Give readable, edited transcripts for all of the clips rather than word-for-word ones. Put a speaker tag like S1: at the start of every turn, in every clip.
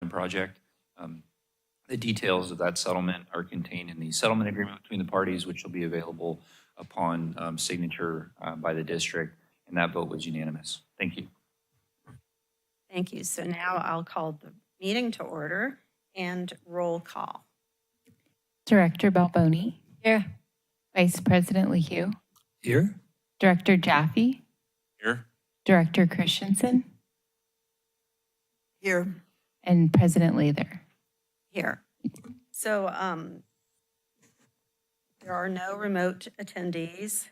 S1: project. The details of that settlement are contained in the settlement agreement between the parties, which will be available upon signature by the district, and that vote was unanimous. Thank you.
S2: Thank you. So now I'll call the meeting to order and roll call.
S3: Director Balboni. Here. Vice President LeHue.
S4: Here.
S3: Director Jaffe.
S4: Here.
S3: Director Christensen.
S2: Here.
S3: And President Lather.
S2: Here. So there are no remote attendees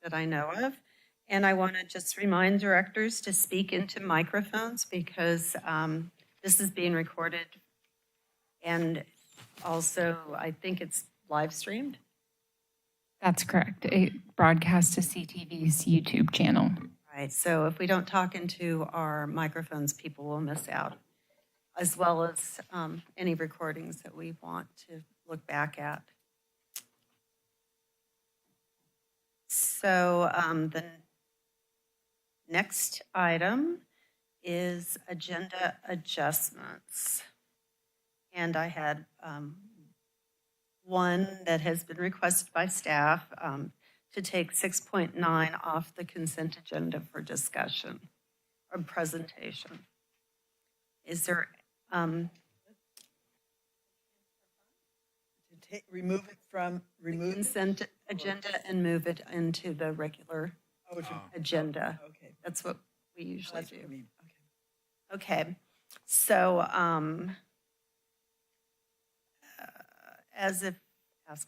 S2: that I know of. And I want to just remind directors to speak into microphones because this is being recorded. And also, I think it's live streamed.
S3: That's correct. It broadcasts to CTV's YouTube channel.
S2: Right. So if we don't talk into our microphones, people will miss out, as well as any recordings that we want to look back at. So the next item is agenda adjustments. And I had one that has been requested by staff to take 6.9 off the consent agenda for discussion or presentation. Is there
S5: remove it from
S2: consent agenda and move it into the regular agenda?
S5: Okay,
S2: That's what we usually
S5: that's
S2: do.
S5: what I mean.
S2: Okay, so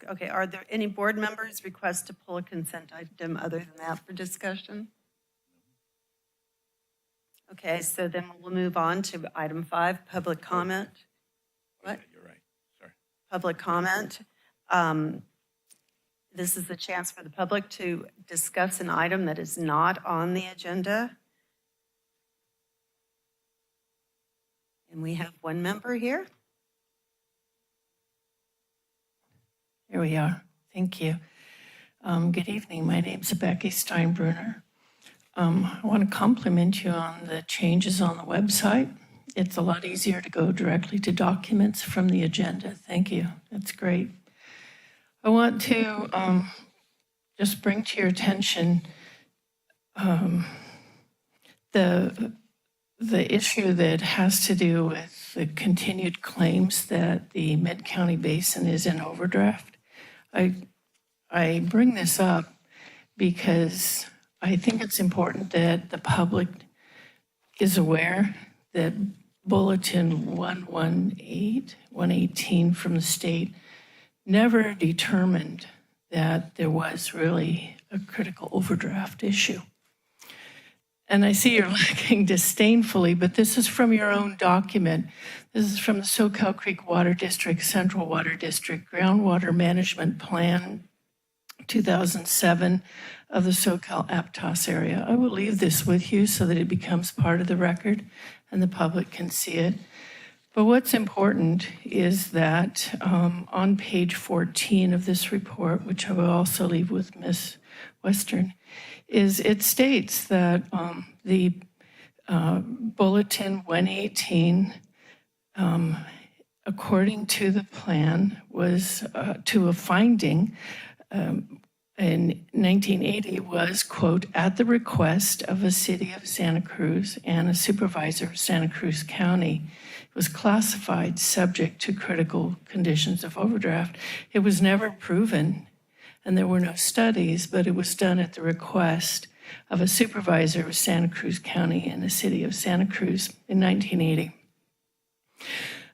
S2: okay, are there any board members request to pull a consent item other than that for discussion? Okay, so then we'll move on to item 5, public comment. What?
S4: You're right. Sorry.
S2: Public comment. This is the chance for the public to discuss an item that is not on the agenda. And we have one member here.
S6: Here we are. Thank you. Good evening. My name's Becky Steinbrunner. I want to compliment you on the changes on the website. It's a lot easier to go directly to documents from the agenda. Thank you. That's great. I want to just bring to your attention the issue that has to do with the continued claims that the Mid-County Basin is in overdraft. I bring this up because I think it's important that the public is aware that Bulletin 118 from the state never determined that there was really a critical overdraft issue. And I see you're looking disdainfully, but this is from your own document. This is from the Soquel Creek Water District, Central Water District, Groundwater Management Plan 2007 of the Soquel-Aptos area. I will leave this with you so that it becomes part of the record and the public can see it. But what's important is that on page 14 of this report, which I will also leave with Ms. Western, is it states that the Bulletin 118, according to the plan, was to a finding in 1980 was, quote, at the request of a city of Santa Cruz and a supervisor of Santa Cruz County, it was classified subject to critical conditions of overdraft. It was never proven, and there were no studies, but it was done at the request of a supervisor of Santa Cruz County and the city of Santa Cruz in 1980.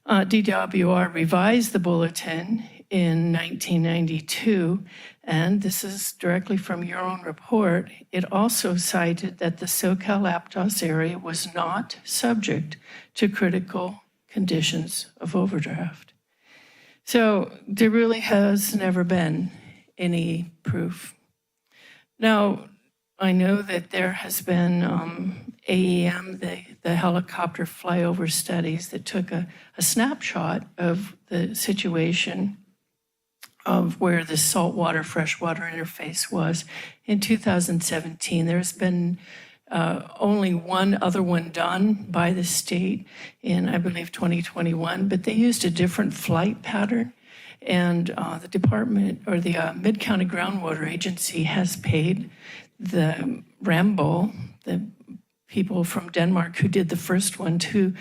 S6: DWR revised the bulletin in 1992, and this is directly from your own report. It also cited that the Soquel-Aptos area was not subject to critical conditions of overdraft. So there really has never been any proof. Now, I know that there has been AEM, the helicopter flyover studies that took a snapshot of the situation of where the saltwater freshwater interface was in 2017. There's been only one other one done by the state in, I believe, 2021, but they used a different flight pattern. And the department, or the Mid-County Groundwater Agency, has paid the Rambo, the people from Denmark who did the first one, to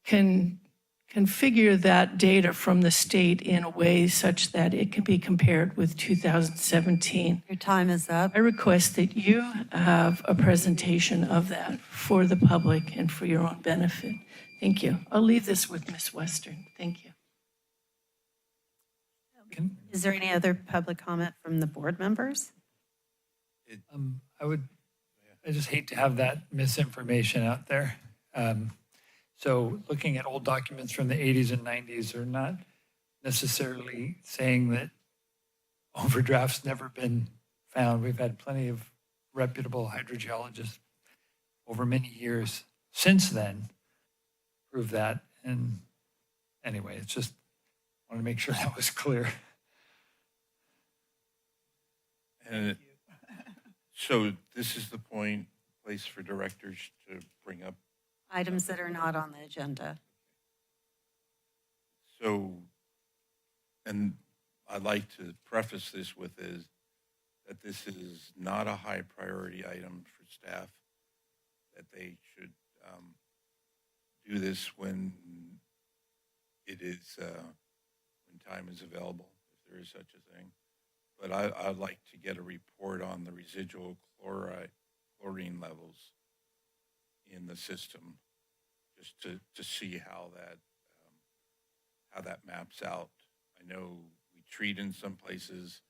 S6: configure that data from the state in a way such that it can be compared with 2017.
S2: Your time is up.
S6: I request that you have a presentation of that for the public and for your own benefit. Thank you. I'll leave this with Ms. Western. Thank you.
S2: Is there any other public comment from the board members?
S5: I just hate to have that misinformation out there. So looking at old documents from the 80s and 90s are not necessarily saying that overdraft's never been found. We've had plenty of reputable hydrogeologists over many years since then prove that. And anyway, it's just, I want to make sure that was clear.
S4: And so this is the place for directors to bring up.
S2: Items that are not on the agenda.
S4: So, and I'd like to preface this with is that this is not a high priority item for staff, that they should do this when it is, when time is available, if there is such a thing. But I'd like to get a report on the residual chlorine levels in the system, just to see how that maps out. I know we treat in some places,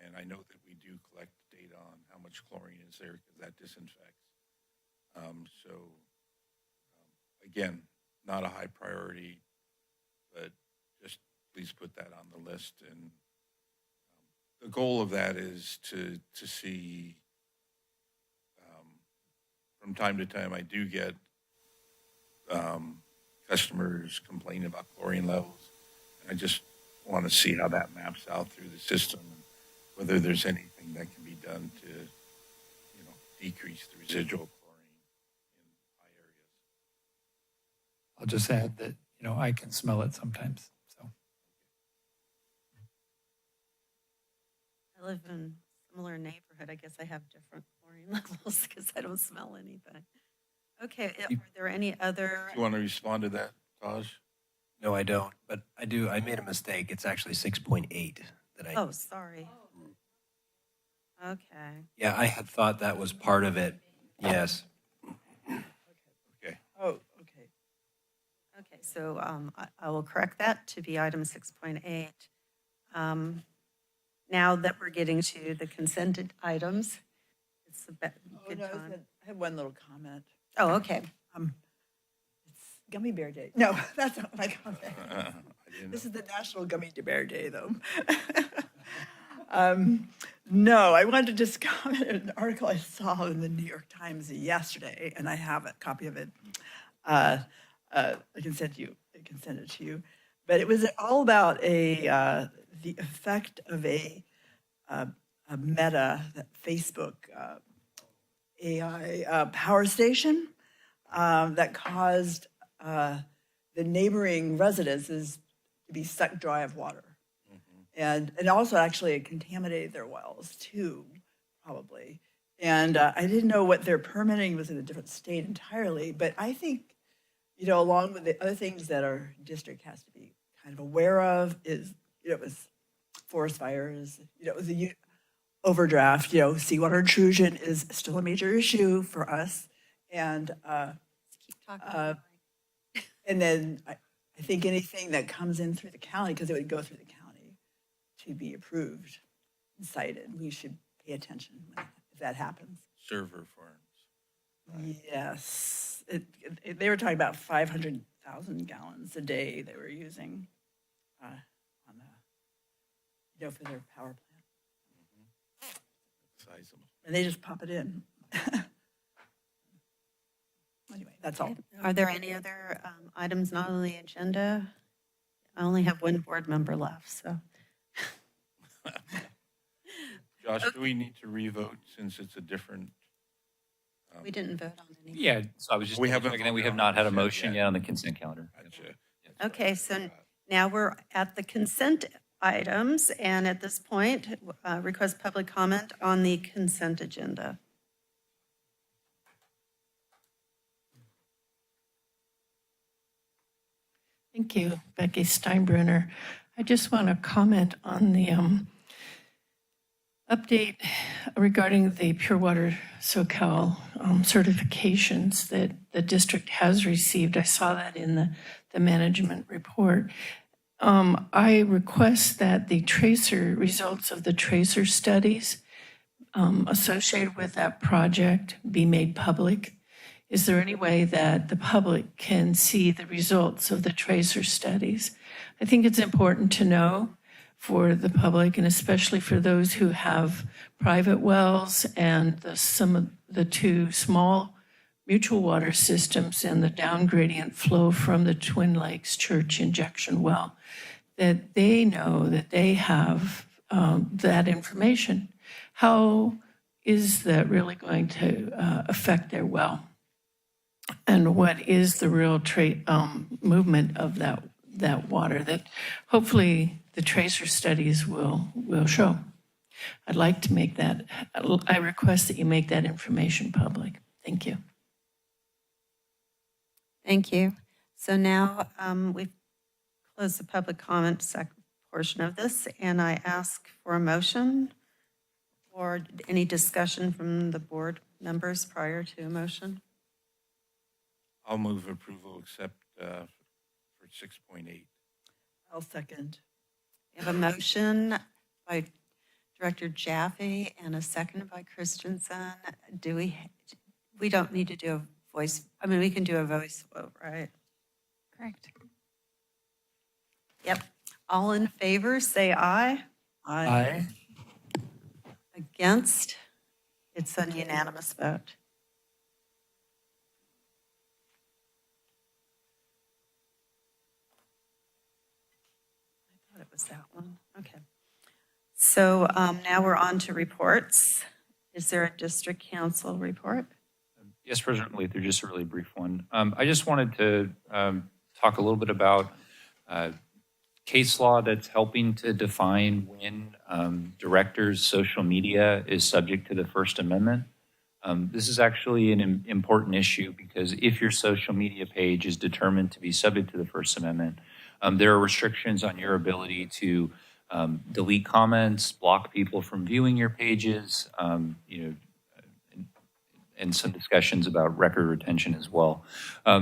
S4: and I know that we do collect data on how much chlorine is there because that disinfects. Again, not a high priority, but just please put that on the list. And the goal of that is to see, from time to time, I do get customers complain about chlorine levels. I just want to see how that maps out through the system, and whether there's anything that can be done to, decrease the residual chlorine in high areas.
S5: I'll just add that, I can smell it sometimes, so.
S2: I live in a similar neighborhood. I guess I have different chlorine levels because I don't smell anything. Okay, are there any other?
S4: Do you want to respond to that, Taj?
S7: No, I don't, but I do. I made a mistake. It's actually 6.8 that I.
S2: Oh, sorry. Okay.
S7: Yeah, I had thought that was part of it. Yes.
S4: Okay.
S8: Oh, okay.
S2: Okay, so I will correct that to be item 6.8. Now that we're getting to the consented items, it's a good time.
S8: I have one little comment.
S2: Oh, okay.
S8: It's Gummy Bear Day. No, that's not my comment.
S4: I didn't
S8: This
S4: know.
S8: is the National Gummy Bear Day, though. No, I wanted to just comment on an article I saw in the New York Times yesterday, and I have a copy of it. I can send it to you. But it was all about the effect of a Meta, that Facebook AI power station that caused the neighboring residences to be sucked dry of water. And also actually it contaminated their wells too, probably. And I didn't know what their permitting was in a different state entirely, but I think, along with the other things that our district has to be kind of aware of is, it was forest fires, it was a overdraft, seawater intrusion is still a major issue for us. And
S2: Keep talking.
S8: and then I think anything that comes in through the county, because it would go through the county to be approved and cited, we should pay attention if that happens.
S4: Server farms.
S8: Yes, they were talking about 500,000 gallons a day they were using on the, for their power plant.
S4: Sizable.
S8: And they just pop it in. Anyway, that's all.
S2: Are there any other items not on the agenda? I only have one board member left, so.
S4: Josh, do we need to revote since it's a different
S2: We didn't vote on anything.
S1: Yeah, so I was just
S4: We
S1: double
S4: haven't
S1: checking that. We
S4: voted
S1: have
S4: on
S1: not had a
S4: consent
S1: motion
S4: yet.
S1: yet on the consent calendar.
S4: Gotcha.
S2: Okay, so now we're at the consent items, and at this point, request public comment on the consent agenda.
S6: Thank you, Becky Steinbruner. I just want to comment on the update regarding the Pure Water SoCal certifications that the district has received. I saw that in the management report. I request that the tracer results of the tracer studies associated with that project be made public. Is there any way that the public can see the results of the tracer studies? I think it's important to know for the public, and especially for those who have private wells and some of the two small mutual water systems and the down gradient flow from the Twin Lakes Church injection well, that they know that they have that information. How is that really going to affect their well? And what is the real movement of that water that hopefully the tracer studies will show? I'd like to make that, I request that you make that information public. Thank you.
S2: Thank you. So now we've closed the public comment portion of this, and I ask for a motion or any discussion from the board members prior to a motion.
S4: I'll move approval except for 6.8.
S8: I'll second.
S2: We have a motion by Director Jaffe and a second by Christensen. We don't need to do a voice, I mean, we can do a voice vote, right?
S3: Correct.
S2: Yep. All in favor, say aye.
S5: Aye.
S2: Against? It's a unanimous vote. I thought it was that one. Okay. So now we're on to reports. Is there a district council report?
S1: Yes, President Lather, just a really brief one. I just wanted to talk a little bit about case law that's helping to define when directors' social media is subject to the First Amendment. This is actually an important issue because if your social media page is determined to be subject to the First Amendment, there are restrictions on your ability to delete comments, block people from viewing your pages, and some discussions about record retention as well.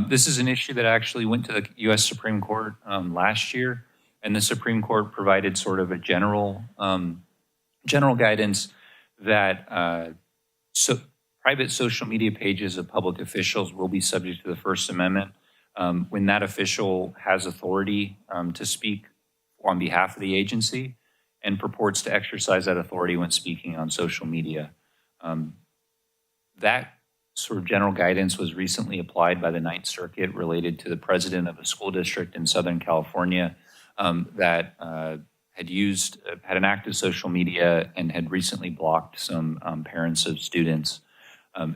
S1: This is an issue that actually went to the U.S. Supreme Court last year, and the Supreme Court provided sort of a general guidance that private social media pages of public officials will be subject to the First Amendment when that official has authority to speak on behalf of the agency and purports to exercise that authority when speaking on social media. That sort of general guidance was recently applied by the Ninth Circuit related to the president of a school district in Southern California that had an active social media and had recently blocked some parents of students.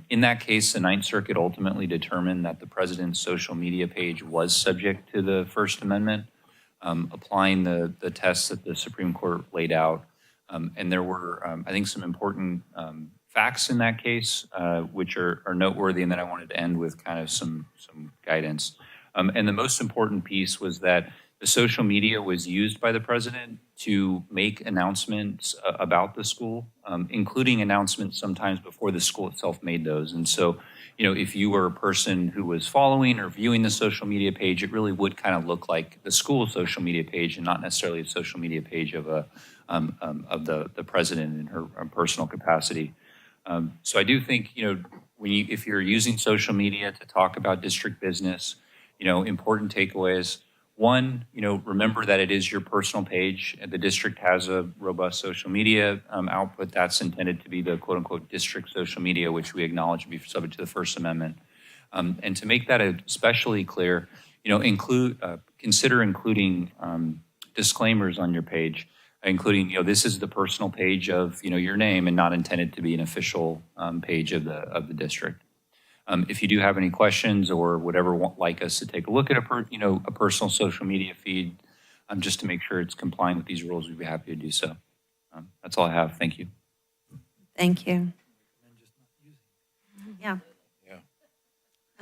S1: In that case, the Ninth Circuit ultimately determined that the president's social media page was subject to the First Amendment, applying the tests that the Supreme Court laid out. And there were, I think, some important facts in that case, which are noteworthy, and then I wanted to end with kind of some guidance. And the most important piece was that the social media was used by the president to make announcements about the school, including announcements sometimes before the school itself made those. And so, if you were a person who was following or viewing the social media page, it really would kind of look like the school's social media page and not necessarily a social media page of the president in her personal capacity. So I do think, if you're using social media to talk about district business, important takeaways. One, remember that it is your personal page. The district has a robust social media output that's intended to be the quote unquote district social media, which we acknowledge to be subject to the First Amendment. And to make that especially clear, consider including disclaimers on your page, including, this is the personal page of, your name and not intended to be an official page of the district. If you do have any questions or would ever like us to take a look at a personal social media feed, just to make sure it's complying with these rules, we'd be happy to do so. That's all I have. Thank you.
S2: Thank you. Yeah.
S4: Yeah.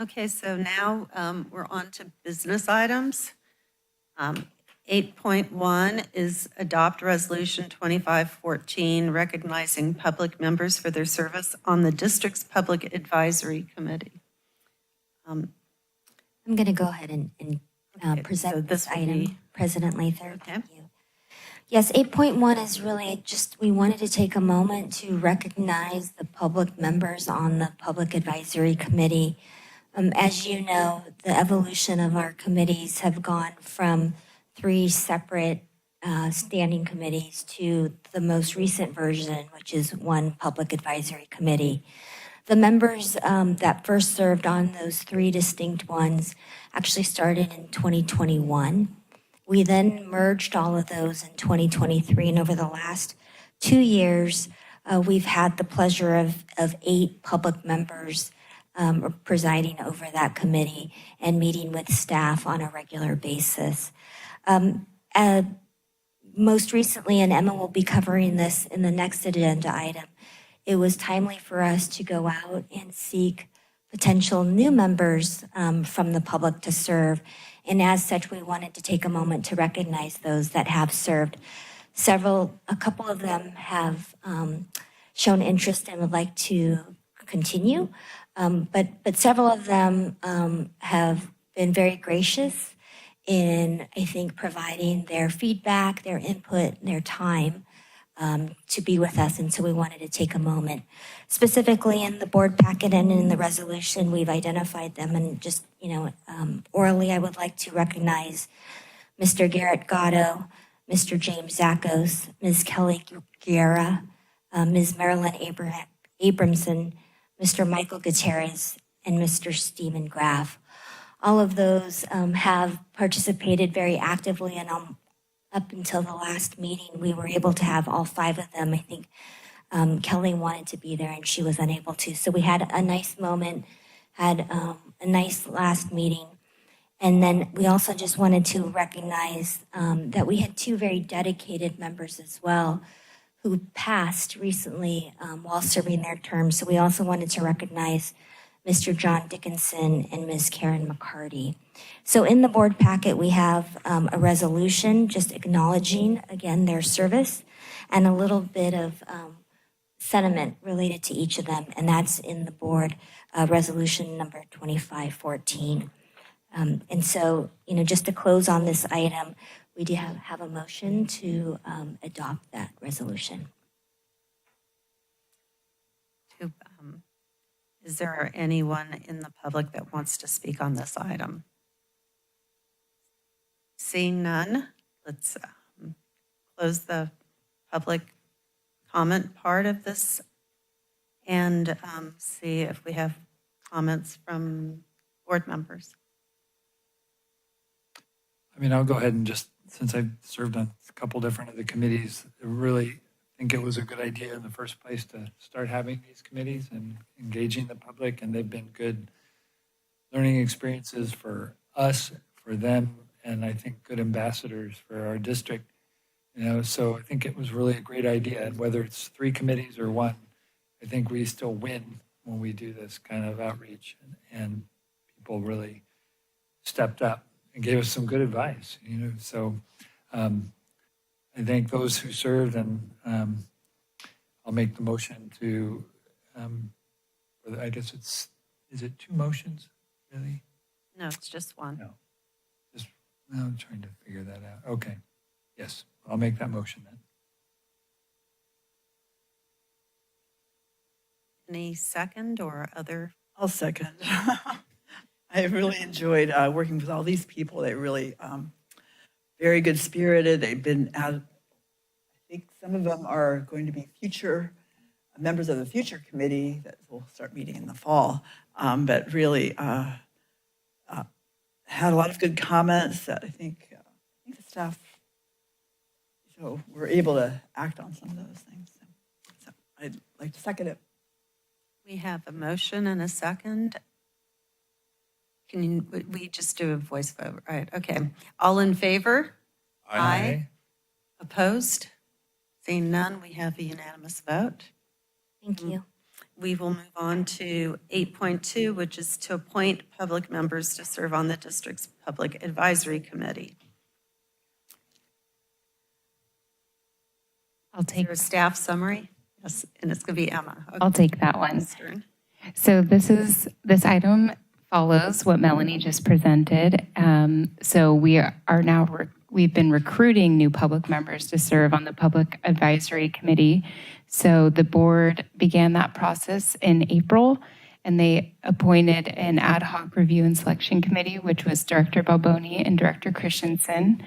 S2: Okay, so now we're on to business items. 8.1 is adopt resolution 2514, recognizing public members for their service on the district's public advisory committee.
S9: I'm going to go ahead and
S2: Okay, so
S9: present
S2: this
S9: this
S2: will
S9: item,
S2: be-
S9: President Lather.
S2: Okay.
S9: Thank you. Yes, 8.1 is really just, we wanted to take a moment to recognize the public members on the Public Advisory Committee. As you know, the evolution of our committees have gone from 3 separate standing committees to the most recent version, which is 1 Public Advisory Committee. The members that first served on those 3 distinct ones actually started in 2021. We then merged all of those in 2023, and over the last 2 years, we've had the pleasure of 8 public members presiding over that committee and meeting with staff on a regular basis. Most recently, and Emma will be covering this in the next agenda item, it was timely for us to go out and seek potential new members from the public to serve. And as such, we wanted to take a moment to recognize those that have served. A couple of them have shown interest and would like to continue, but several of them have been very gracious in, I think, providing their feedback, their input, and their time to be with us. And so we wanted to take a moment. Specifically in the board packet and in the resolution, we've identified them, and just, orally, I would like to recognize Mr. Garrett Gatto, Mr. James Zakos, Ms. Kelly Guerra, Ms. Marilyn Abramson, Mr. Michael Gutierrez, and Mr. Stephen Graff. All of those have participated very actively, and up until the last meeting, we were able to have all 5 of them. I think Kelly wanted to be there and she was unable to. So we had a nice moment, had a nice last meeting. And then we also just wanted to recognize that we had 2 very dedicated members as well who passed recently while serving their term. So we also wanted to recognize Mr. John Dickinson and Ms. Karen McCarty. So in the board packet, we have a resolution just acknowledging, again, their service and a little bit of sentiment related to each of them. And that's in the board resolution number 2514. And so, just to close on this item, we do have a motion to adopt that resolution.
S2: Is there anyone in the public that wants to speak on this item? Seeing none, let's close the public comment part of this and see if we have comments from board members.
S5: I mean, I'll go ahead and just, since I've served on a couple different of the committees, I really think it was a good idea in the first place to start having these committees and engaging the public, and they've been good learning experiences for us, for them, and I think good ambassadors for our district. So I think it was really a great idea, and whether it's 3 committees or 1, I think we still win when we do this kind of outreach, and people really stepped up and gave us some good advice, So I thank those who served, and I'll make the motion to, I guess is it 2 motions, really?
S2: No, it's just 1.
S5: No. I'm trying to figure that out. Okay. Yes, I'll make that motion then.
S2: Any second or other?
S8: I'll second. I really enjoyed working with all these people. They really very good spirited. They've been out. I think some of them are going to be future members of the future committee that will start meeting in the fall. But really had a lot of good comments that I think the staff. So we're able to act on some of those things. So I'd like to second it.
S2: We have a motion and a second. Can you, we just do a voice vote, right? Okay. All in favor? Aye. Opposed? Seeing none, we have a unanimous vote.
S9: Thank you.
S2: We will move on to 8.2, which is to appoint public members to serve on the district's Public Advisory Committee.
S3: I'll
S2: Is
S3: take,
S2: there a staff summary? Yes, and it's going to be Emma. Okay.
S3: I'll take that one.
S2: Stern.
S3: So this item follows what Melanie just presented. So we've been recruiting new public members to serve on the Public Advisory Committee. So the board began that process in April, and they appointed an ad hoc review and selection committee, which was Director Balboni and Director Christensen.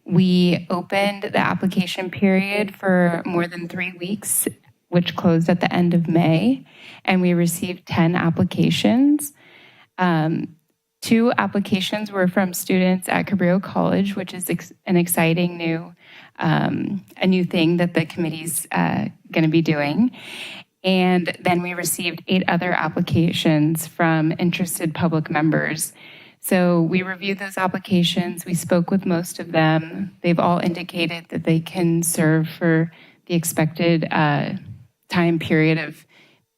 S3: We opened the application period for more than 3 weeks, which closed at the end of May, and we received 10 applications. 2 applications were from students at Cabrillo College, which is an exciting a new thing that the committee's going to be doing. And then we received 8 other applications from interested public members. So we reviewed those applications. We spoke with most of them. They've all indicated that they can serve for the expected time period of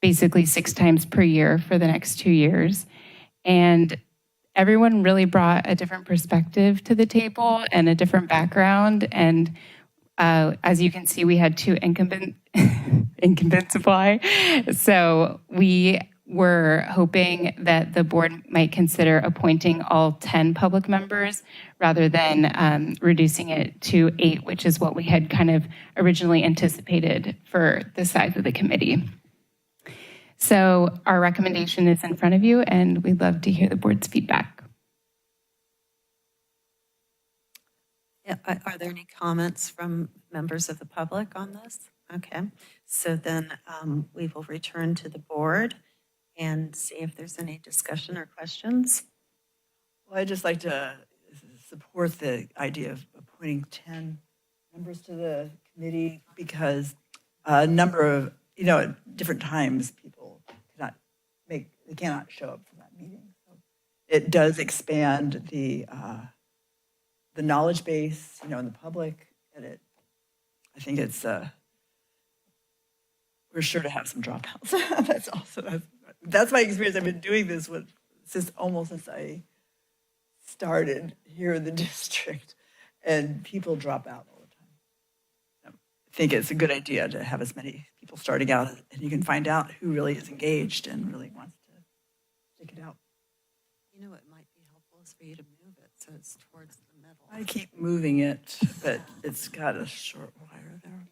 S3: basically 6 times per year for the next 2 years. And everyone really brought a different perspective to the table and a different background. And as you can see, we had 2 incumbents apply. So we were hoping that the board might consider appointing all 10 public members rather than reducing it to 8, which is what we had kind of originally anticipated for the size of the committee. So our recommendation is in front of you, and we'd love to hear the board's feedback.
S2: Yeah, are there any comments from members of the public on this? Okay, so then we will return to the board and see if there's any discussion or questions.
S8: Well, I'd just like to support the idea of appointing 10 members to the committee because a number of, at different times, people cannot show up for that meeting. So it does expand the knowledge base, in the public, and I think it's, we're sure to have some dropouts. That's my experience. I've been doing this since I started here in the district, and people drop out all the time. I think it's a good idea to have as many people starting out, and you can find out who really is engaged and really wants to stick it out.
S2: What might be helpful is for you to move it so it's towards the middle.
S8: I keep moving it, but it's got a short wire there.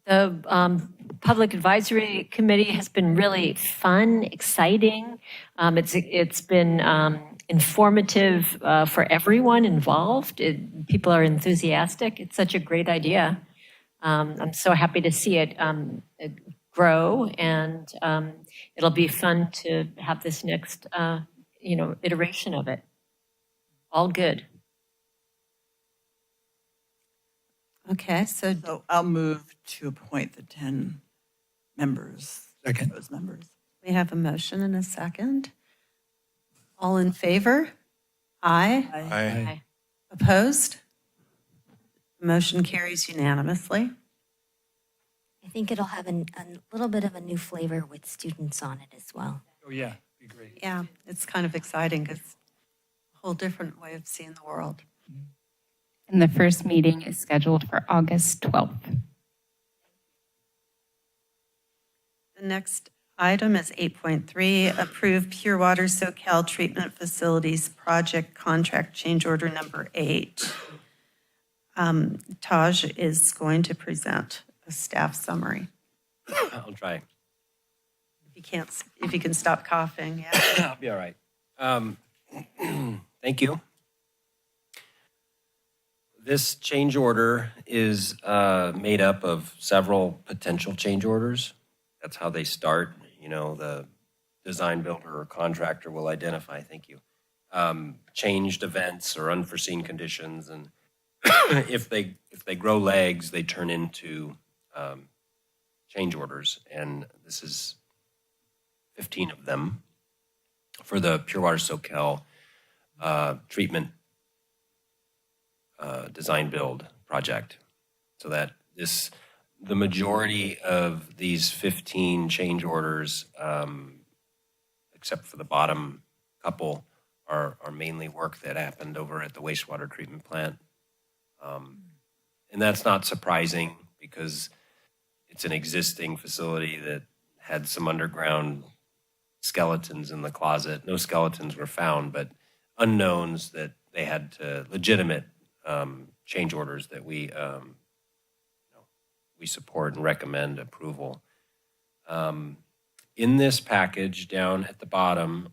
S10: The Public Advisory Committee has been really fun, exciting. It's been informative for everyone involved. People are enthusiastic. It's such a great idea. I'm so happy to see it grow, and it'll be fun to have this next, iteration of it. All good.
S2: Okay, so
S8: So I'll move to appoint the 10 members.
S5: Second.
S8: Those members.
S2: we have a motion and a second. All in favor? Aye.
S4: Aye.
S2: Opposed? Motion carries unanimously.
S9: I think it'll have a little bit of a new flavor with students on it as well.
S5: Oh, yeah, be great.
S2: Yeah, it's kind of exciting because it's a whole different way of seeing the world.
S3: And the first meeting is scheduled for August 12th.
S2: The next item is 8.3, approve Pure Water SoCal Treatment Facilities Project Contract Change Order Number 8. Taj is going to present a staff summary.
S7: I'll try.
S2: If you can stop coughing, yeah.
S7: I'll be all right. Thank you. This change order is made up of several potential change orders. That's how they start. The design builder or contractor will identify, thank you, changed events or unforeseen conditions. And if they grow legs, they turn into change orders, and this is 15 of them for the Pure Water SoCal treatment design build project. So that the majority of these 15 change orders, except for the bottom couple, are mainly work that happened over at the wastewater treatment plant. And that's not surprising because it's an existing facility that had some underground skeletons in the closet. No skeletons were found, but unknowns that they had to legitimate change orders that we support and recommend approval. In this package down at the bottom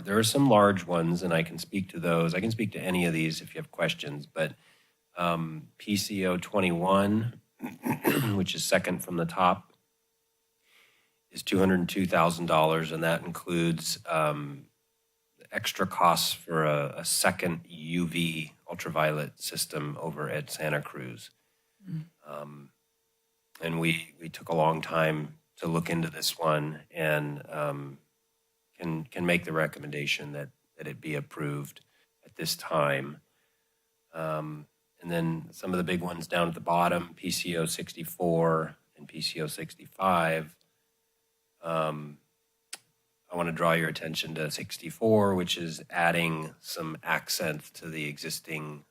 S7: there are some large ones, and I can speak to those. I can speak to any of these if you have questions, but PCO 21, which is second from the top, is $202,000, and that includes extra costs for a second UV ultraviolet system over at Santa Cruz. And we took a long time to look into this one and can make the recommendation that it be approved at this time. And then some of the big ones down at the bottom, PCO 64 and PCO 65. I want to draw your attention to 64, which is adding some accent to the existing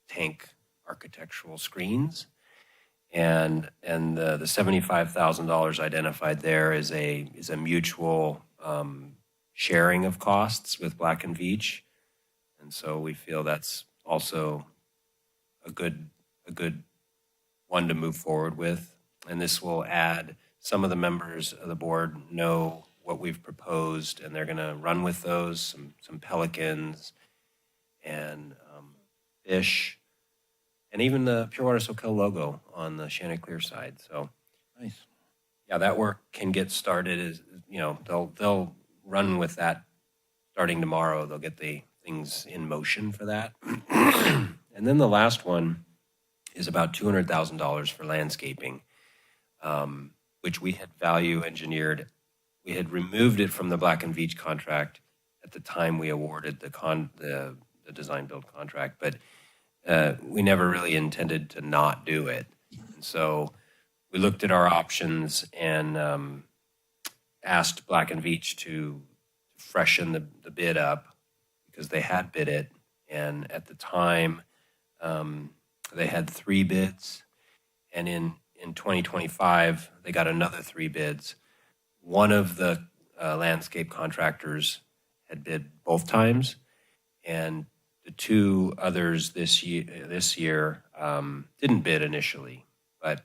S7: tank architectural screens. And the $75,000 identified there is a mutual sharing of costs with Black & Veatch. And so we feel that's also a good one to move forward with. And this will add, some of the members of the board know what we've proposed, and they're going to run with those, some pelicans and fish, and even the Pure Water SoCal logo on the Chanticleer side. So
S4: Nice.
S7: yeah, that work can get started. They'll run with that starting tomorrow. They'll get the things in motion for that. And then the last one is about $200,000 for landscaping, which we had value engineered. We had removed it from the Black & Veatch contract at the time we awarded the design build contract, but we never really intended to not do it. And so we looked at our options and asked Black & Veatch to freshen the bid up because they had bid it. And at the time, they had 3 bids. And in 2025, they got another 3 bids. One of the landscape contractors had bid both times, and the 2 others this year didn't bid initially. But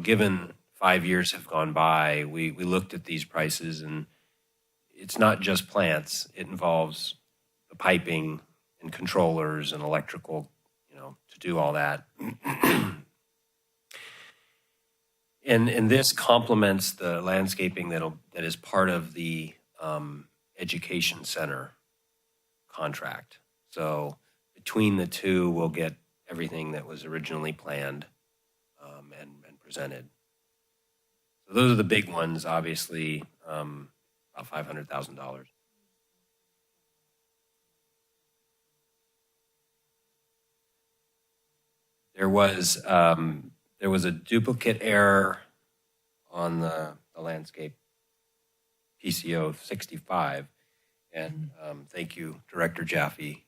S7: given 5 years have gone by, we looked at these prices, and it's not just plants. It involves the piping and controllers and electrical, to do all that. And this complements the landscaping that is part of the education center contract. So between the 2, we'll get everything that was originally planned and presented. So those are the big ones, obviously, about $500,000. There was a duplicate error on the landscape PCO 65, and thank you, Director Jaffe,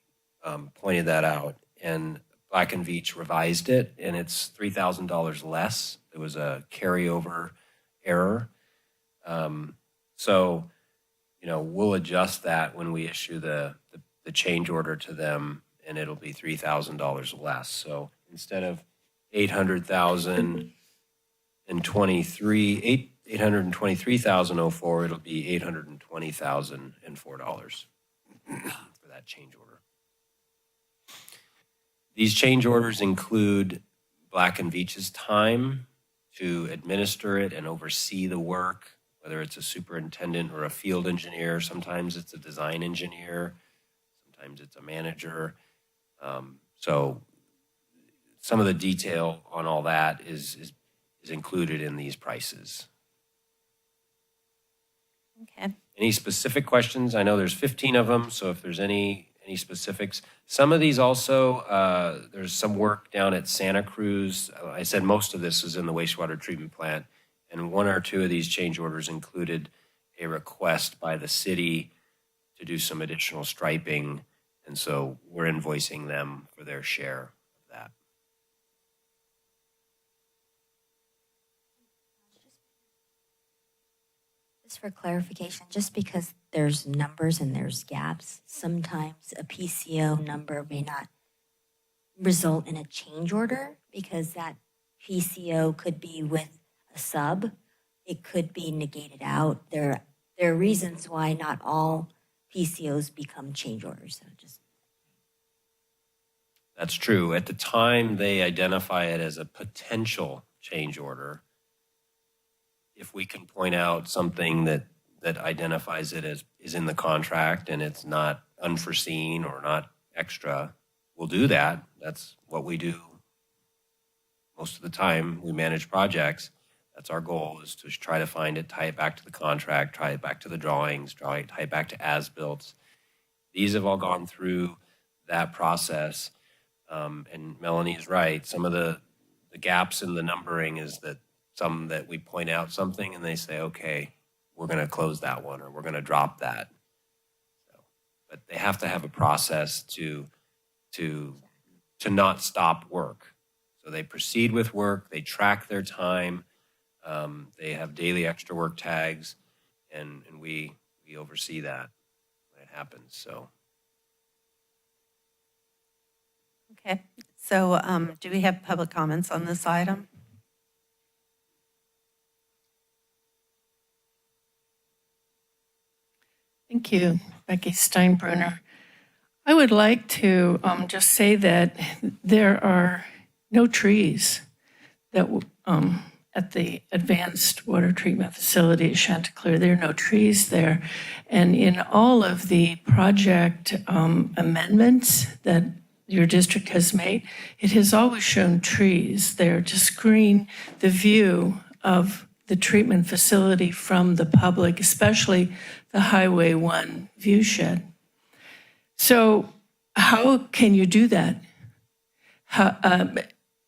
S7: pointed that out. And Black & Veatch revised it, and it's $3,000 less. There was a carryover error. So, we'll adjust that when we issue the change order to them, and it'll be $3,000 less. So instead of $823,004, it'll be $820,004 for that change order. These change orders include Black & Veatch's time to administer it and oversee the work, whether it's a superintendent or a field engineer. Sometimes it's a design engineer. Sometimes it's a manager. So some of the detail on all that is included in these prices.
S10: Okay.
S7: Any specific questions? I know there's 15 of them, so if there's any specifics. Some of these also, there's some work down at Santa Cruz. I said most of this is in the wastewater treatment plant, and one or two of these change orders included a request by the city to do some additional striping, and so we're invoicing them for their share of that.
S9: Just for clarification, just because there's numbers and there's gaps, sometimes a PCO number may not result in a change order because that PCO could be with a sub. It could be negated out. There are reasons why not all PCOs become change orders. So just
S7: That's true. At the time they identify it as a potential change order, if we can point out something that identifies it as is in the contract and it's not unforeseen or not extra, we'll do that. That's what we do most of the time. We manage projects. That's our goal, is to try to find it, tie it back to the contract, tie it back to the drawings, tie it back to as-built. These have all gone through that process. And Melanie is right. Some of the gaps in the numbering is that some that we point out something and they say, okay, we're going to close that one or we're going to drop that. So, but they have to have a process to not stop work. So they proceed with work, they track their time, they have daily extra work tags, and we oversee that when it happens. So.
S2: Okay, so do we have public comments on this item?
S6: Thank you, Becky Steinbrunner. I would like to just say that there are no trees that at the advanced water treatment facility at Chanticleer. There are no trees there. And in all of the project amendments that your district has made, it has always shown trees there to screen the view of the treatment facility from the public, especially the Highway 1 view shed. So how can you do that?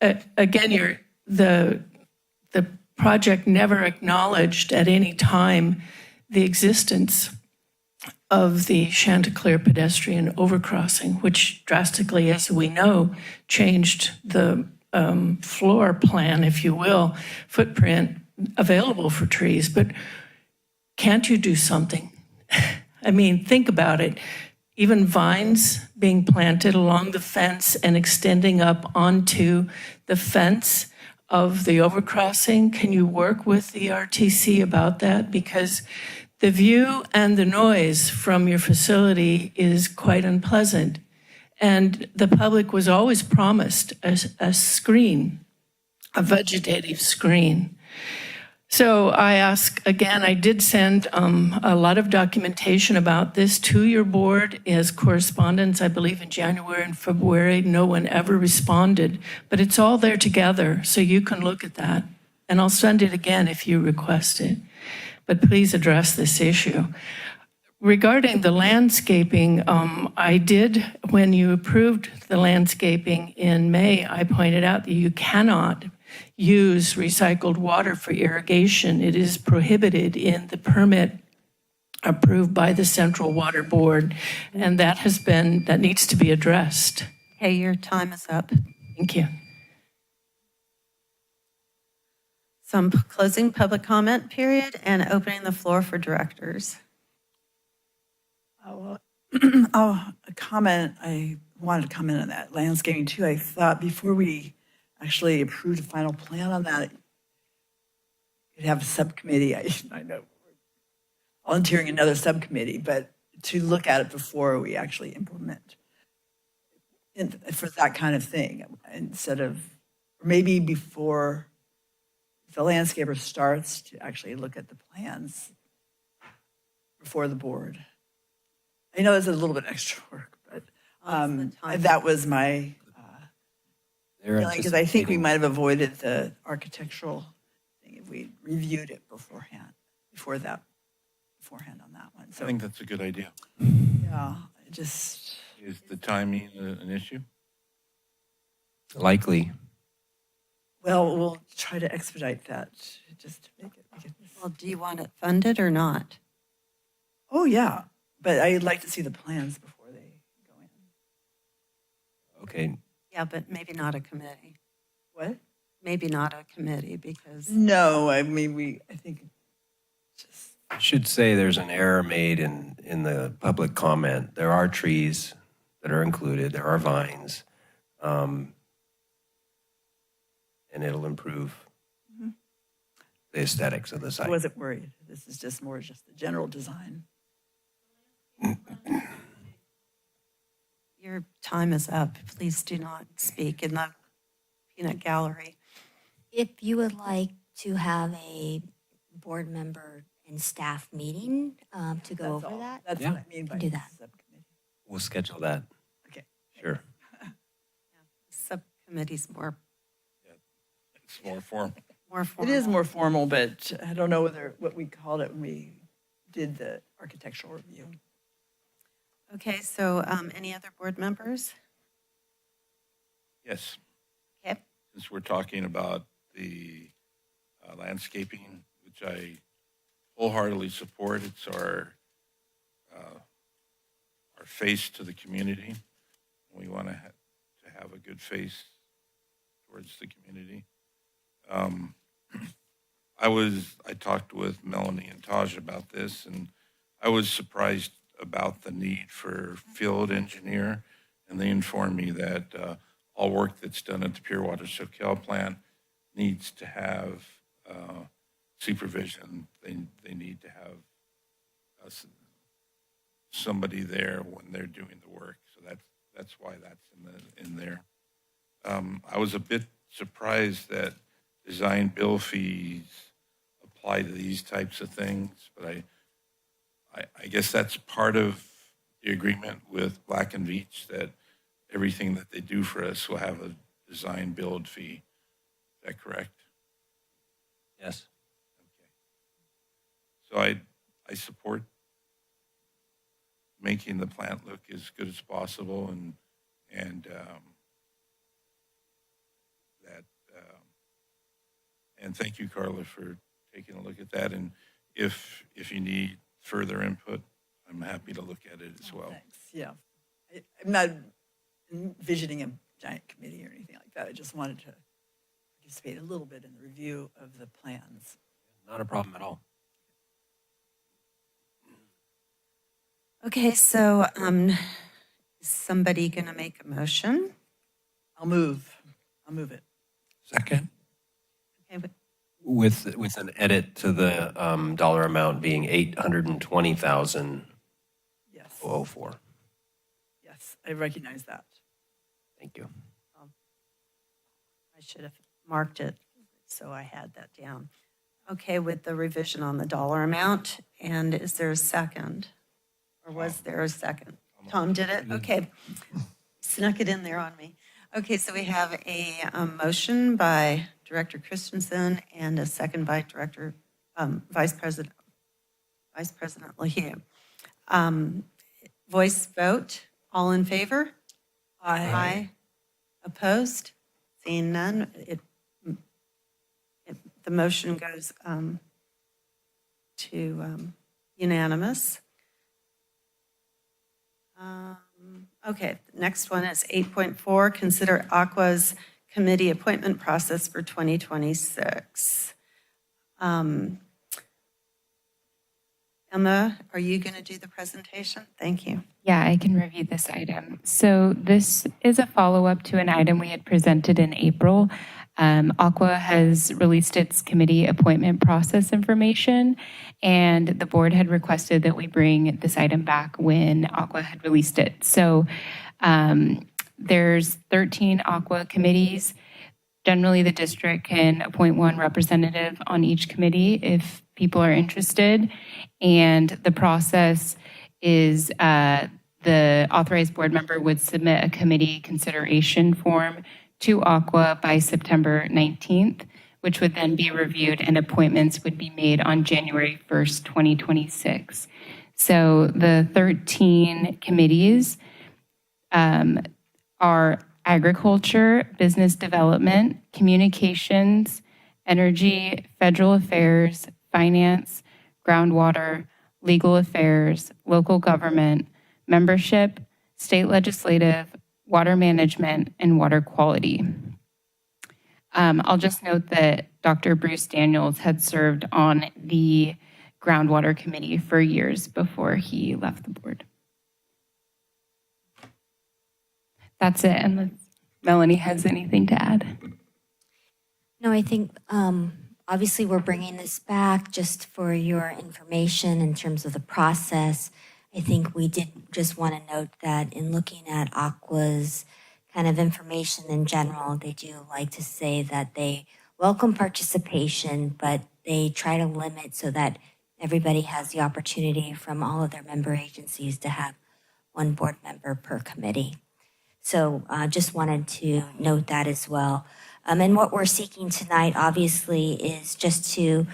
S6: Again, the project never acknowledged at any time the existence of the Chanticleer pedestrian overcrossing, which drastically, as we know, changed the floor plan, if you will, footprint available for trees. But can't you do something? I mean, think about it. Even vines being planted along the fence and extending up onto the fence of the overcrossing. Can you work with the RTC about that? Because the view and the noise from your facility is quite unpleasant. And the public was always promised a screen, a vegetative screen. So I ask again, I did send a lot of documentation about this to your board as correspondence, I believe in January and February. No one ever responded, but it's all there together, so you can look at that. And I'll send it again if you request it. But please address this issue. Regarding the landscaping, I did, when you approved the landscaping in May, I pointed out that you cannot use recycled water for irrigation. It is prohibited in the permit approved by the Central Water Board, and that needs to be addressed.
S2: Okay, your time is up.
S6: Thank you.
S2: So I'm closing public comment period and opening the floor for directors.
S8: I wanted to comment on that landscaping too. I thought before we actually approved a final plan on that, you'd have a subcommittee. I know we're volunteering another subcommittee, but to look at it before we actually implement for that kind of thing, instead of, or maybe before the landscaper starts to actually look at the plans before the board. I know it's a little bit extra work, but that was my
S7: They're
S8: Because I think we
S7: anticipating-
S8: might have avoided the architectural thing if we reviewed it beforehand on that one.
S4: I
S8: So,
S4: think that's a good idea.
S8: yeah, it just,
S4: Is the timing an issue?
S7: Likely.
S8: well, we'll try to expedite that, just to make it.
S2: Well, do you want it funded or not?
S8: Oh, yeah, but I'd like to see the plans before they go in.
S7: Okay,
S2: Yeah, but maybe not a committee.
S8: What?
S2: Maybe not a committee because,
S8: No, I mean, I think just,
S7: I should say there's an error made in the public comment. There are trees that are included, there are vines, and it'll improve the aesthetics of the
S8: I
S7: site.
S8: wasn't worried. This is just more just the general design.
S2: your time is up. Please do not speak in the peanut gallery.
S9: If you would like to have a board member and staff meeting to go
S8: That's
S9: over
S8: all.
S9: that,
S8: That's
S7: Yeah.
S8: what I mean by
S9: Do that.
S8: subcommittee.
S7: We'll schedule that.
S8: Okay.
S7: Sure.
S2: Subcommittee's more
S4: It's more formal.
S2: formal.
S8: It is more formal, but I don't know what we called it when we did the architectural review.
S2: Okay, so any other board members?
S4: Yes.
S2: Okay.
S4: Since we're talking about the landscaping, which I wholeheartedly support, it's our face to the community. We want to have a good face towards the community. I talked with Melanie and Taj about this, and I was surprised about the need for field engineer, and they informed me that all work that's done at the Pure Water Socal plant needs to have supervision. They need to have somebody there when they're doing the work. So that's why that's in there. I was a bit surprised that design bill fees apply to these types of things, but I guess that's part of the agreement with Black and Veatch, that everything that they do for us will have a design build fee. Is that correct?
S7: Yes.
S4: Okay. So I support making the plant look as good as possible, and and thank you, Carla, for taking a look at that. And if you need further input, I'm happy to look at it as well.
S8: Thanks, yeah. I'm not envisioning a giant committee or anything like that. I just wanted to participate a little bit in the review of the plans.
S7: Not a problem at all.
S2: Okay, so is somebody going to make a motion?
S8: I'll move it.
S5: Second.
S2: Okay, but
S7: With an edit to the dollar amount being $820,004.
S8: Yes,
S7: Oh.
S8: yes, I recognize that.
S7: Thank you.
S2: I should have marked it, so I had that down. Okay, with the revision on the dollar amount, and is there a second? Or was there a second? Tom did it? Okay. Snuck it in there on me. Okay, so we have a motion by Director Christensen and a second by Vice President LaHue. Voice vote, all in favor? Aye. Opposed? Seeing none, the motion goes to unanimous. Okay, next one is 8.4, consider Aqua's committee appointment process for 2026. Emma, are you going to do the presentation? Thank you.
S3: Yeah, I can review this item. So this is a follow-up to an item we had presented in April. Aqua has released its committee appointment process information, and the board had requested that we bring this item back when Aqua had released it. So there's 13 Aqua committees. Generally, the district can appoint one representative on each committee if people are interested. And the process is the authorized board member would submit a committee consideration form to Aqua by September 19th, which would then be reviewed and appointments would be made on January 1st, 2026. So the 13 committees are agriculture, business development, communications, energy, federal affairs, finance, groundwater, legal affairs, local government, membership, state legislative, water management, and water quality. I'll just note that Dr. Bruce Daniels had served on the groundwater committee for years before he left the board. That's it, unless Melanie has anything to add.
S9: No, I think obviously we're bringing this back just for your information in terms of the process. I think we did just want to note that in looking at Aqua's kind of information in general, they do like to say that they welcome participation, but they try to limit so that everybody has the opportunity from all of their member agencies to have one board member per committee. So just wanted to note that as well. And what we're seeking tonight, obviously, is just to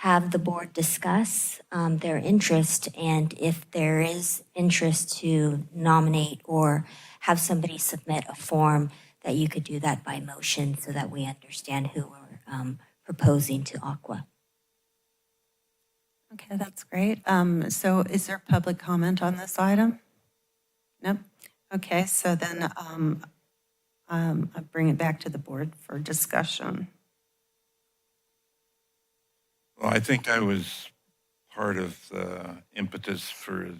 S9: have the board discuss their interest, and if there is interest to nominate or have somebody submit a form, that you could do that by motion so that we understand who we're proposing to Aqua.
S2: Okay, that's great. So is there public comment on this item? Nope. Okay, so then I'll bring it back to the board for discussion.
S4: Well, I think I was part of the impetus for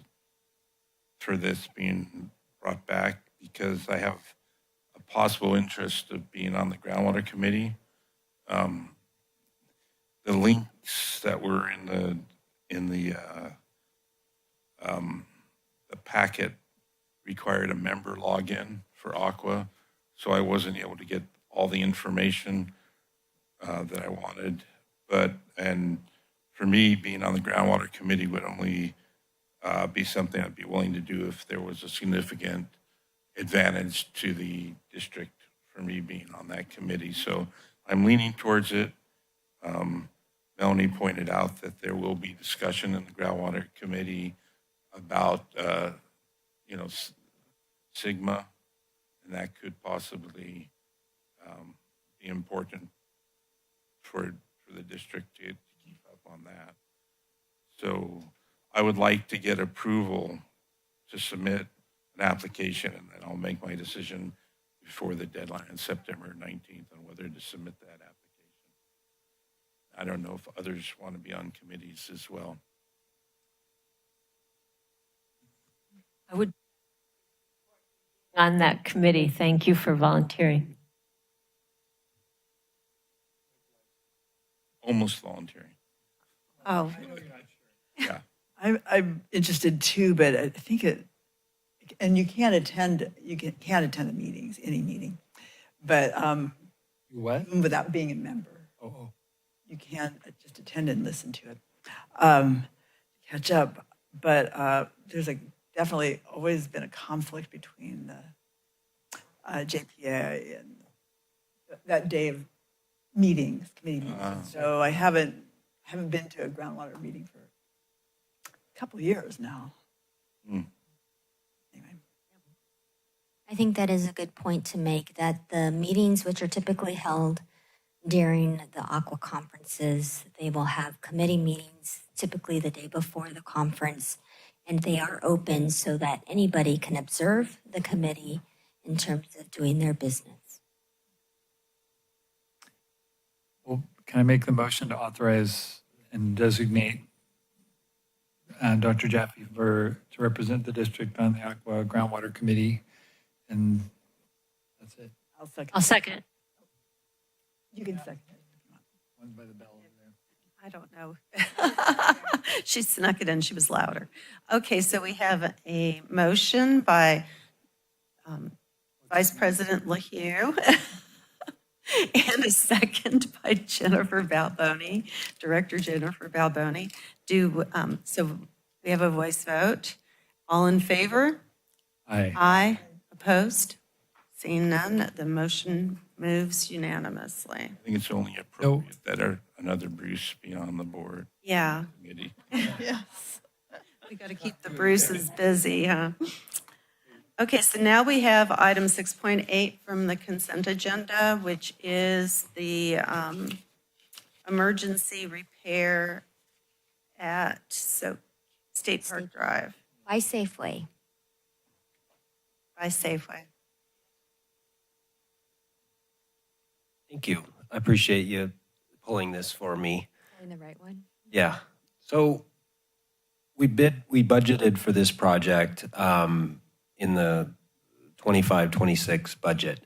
S4: this being brought back because I have a possible interest of being on the groundwater committee. The links that were in the packet required a member login for Aqua, so I wasn't able to get all the information that I wanted. And for me, being on the groundwater committee would only be something I'd be willing to do if there was a significant advantage to the district for me being on that committee. So I'm leaning towards it. Melanie pointed out that there will be discussion in the groundwater committee about, SGMA, and that could possibly be important for the district to keep up on that. So I would like to get approval to submit an application, and then I'll make my decision before the deadline on September 19th on whether to submit that application. I don't know if others want to be on committees as well.
S10: I would, on that committee, thank you for volunteering.
S4: Almost volunteering.
S2: Oh,
S4: Yeah.
S8: I'm interested too, but I think and you can't attend the meetings, any meeting, but
S5: What?
S8: even without being a member.
S5: Oh.
S8: You can just attend and listen to it, catch up. But there's definitely always been a conflict between the JPA and that day of meetings, committee meetings. So I haven't been to a groundwater meeting for a couple of years now. Anyway.
S9: I think that is a good point to make, that the meetings which are typically held during the Aqua conferences, they will have committee meetings typically the day before the conference, and they are open so that anybody can observe the committee in terms of doing their business.
S5: Well, can I make the motion to authorize and designate Dr. Jaffe to represent the district on the Aqua Groundwater Committee? And that's it.
S10: I'll second.
S8: You can second it.
S5: One's by the bell over there.
S2: I don't know. She snuck it in, she was louder. Okay, so we have a motion by Vice President LaHue and a second by Jennifer Balboni, Director Jennifer Balboni. So we have a voice vote. All in favor?
S5: Aye.
S2: Aye. Opposed? Seeing none, the motion moves unanimously.
S4: I think it's only appropriate that another Bruce be on the board
S2: Yeah,
S4: committee.
S8: Yes.
S2: we got to keep the Bruces busy, huh? Okay, so now we have item 6.8 from the consent agenda, which is the emergency repair at State Park Drive
S9: By Safeway.
S2: by Safeway.
S7: Thank you. I appreciate you pulling this for me.
S9: In the right one?
S7: Yeah. So we budgeted for this project in the 25-26 budget.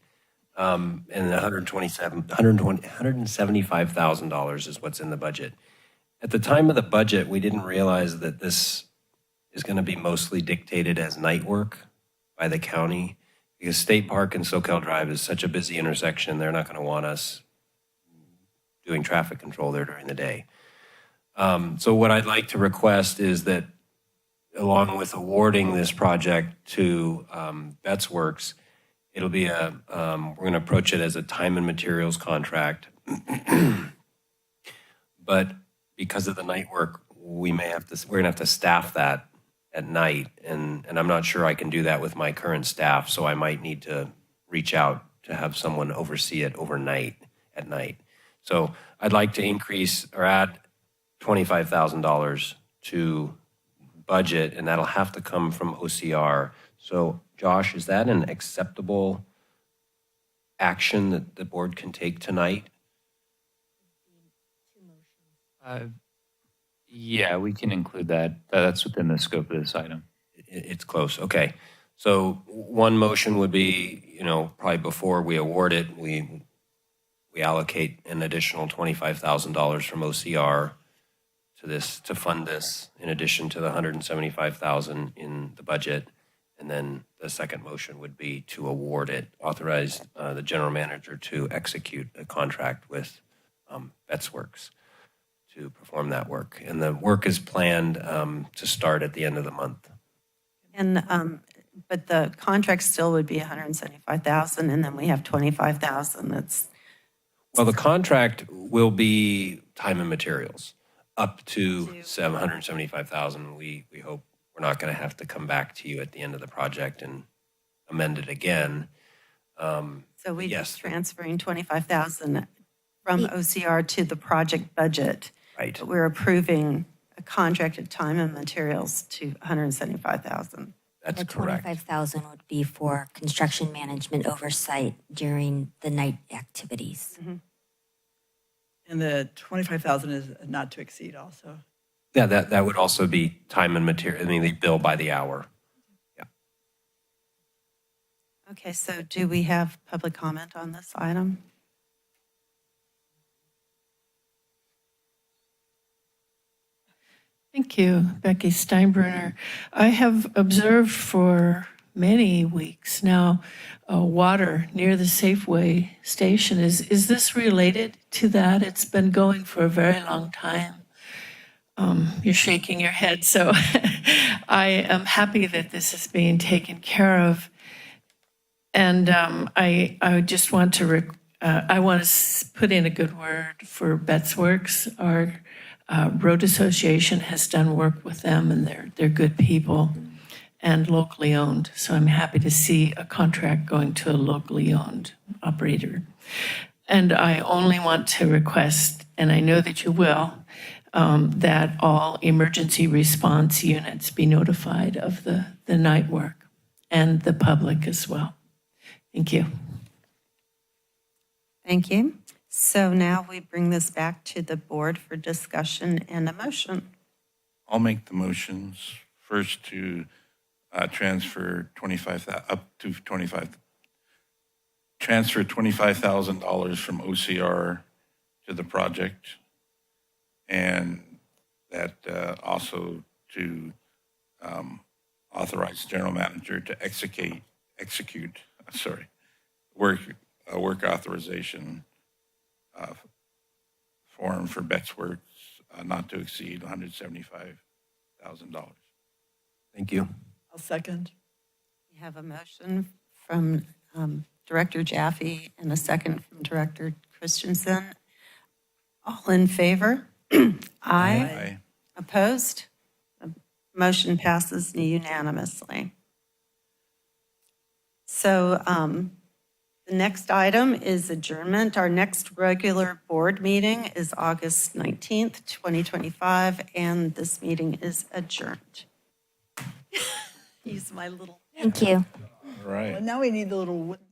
S7: And $175,000 is what's in the budget. At the time of the budget, we didn't realize that this is going to be mostly dictated as night work by the county, because State Park and SoCal Drive is such a busy intersection, they're not going to want us doing traffic control there during the day. So what I'd like to request is that, along with awarding this project to Betts Works, it'll be we're going to approach it as a time and materials contract. But because of the night work, we're going to have to staff that at night. And I'm not sure I can do that with my current staff, so I might need to reach out to have someone oversee it overnight at night. So I'd like to increase or add $25,000 to budget, and that'll have to come from OCR. So Josh, is that an acceptable action that the board can take tonight?
S1: Yeah, we can include that. That's within the scope of this item.
S7: It's close, okay. So one motion would be, probably before we award it, we allocate an additional $25,000 from OCR to fund this, in addition to the $175,000 in the budget. And then the second motion would be to award it, authorize the general manager to execute a contract with Betts Works to perform that work. And the work is planned to start at the end of the month.
S2: And, but the contract still would be $175,000, and then we have $25,000 that's,
S7: Well, the contract will be time and materials up to $775,000. We hope we're not going to have to come back to you at the end of the project and amend it again.
S2: so we're
S7: Yes.
S2: just transferring $25,000 from OCR to the project budget.
S7: Right.
S2: But we're approving a contracted time and materials to $175,000.
S7: That's
S9: The
S7: correct.
S9: 25,000 would be for construction management oversight during the night activities.
S8: And the 25,000 is not to exceed also.
S7: Yeah, that would also be time and material. I mean, they bill by the hour.
S2: Okay, so do we have public comment on this item?
S6: Thank you, Becky Steinbruner. I have observed for many weeks now water near the Safeway station. Is this related to that? It's been going for a very long time. You're shaking your head, so I am happy that this is being taken care of. And I just want to I want to put in a good word for Betts Works. Our road association has done work with them, and they're good people and locally owned. So I'm happy to see a contract going to a locally owned operator. And I only want to request, and I know that you will, that all emergency response units be notified of the night work, and the public as well. Thank you.
S2: Thank you. So now we bring this back to the board for discussion and a motion.
S4: I'll make the motions first to transfer transfer $25,000 from OCR to the project, and that also to authorize the general manager to execute work authorization form for Betts Works not to exceed $175,000.
S7: Thank you.
S8: I'll second.
S2: We have a motion from Director Jaffe and a second from Director Christensen. All in favor? Aye.
S4: Aye.
S2: Opposed? The motion passes unanimously. So the next item is adjournment. Our next regular board meeting is August 19th, 2025, and this meeting is adjourned. Use my little...
S9: Thank you.
S4: All right.
S8: Well, now we need the little wooden